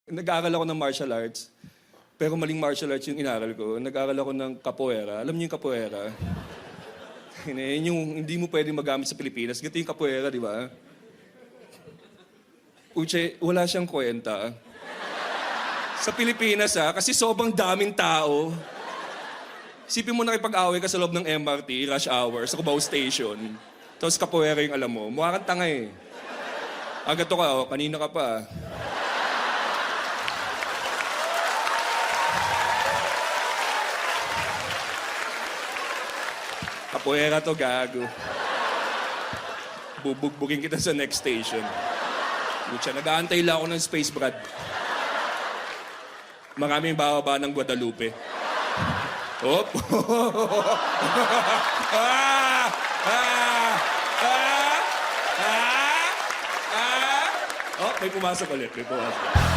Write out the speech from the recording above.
Nag-aaral ako ng martial arts. Pero maling martial arts yung inaral ko. Nag-aaral ako ng capoeira. Alam niyo yung capoeira? Yun yung hindi mo pwedeng magamit sa Pilipinas. Ganito yung capoeira, di ba? Uche, wala siyang kwenta. Sa Pilipinas, kasi sobrang daming tao. Isipin mo nakipag-away ka sa loob ng MRT, rush hour, sa Cubao Station. Tapos capoeira yung alam mo. Mukha kang tanga eh. Agato ka, kanina ka pa. Capoeira to, gago. Bubugbugin kita sa next station. Lucha, nag-aantay lang ako ng space, Brad. Maraming bababa ng Guadalupe. Hop! Ah! Ah! Ah! Ah! Oh, may pumasok ulit. May pumasok.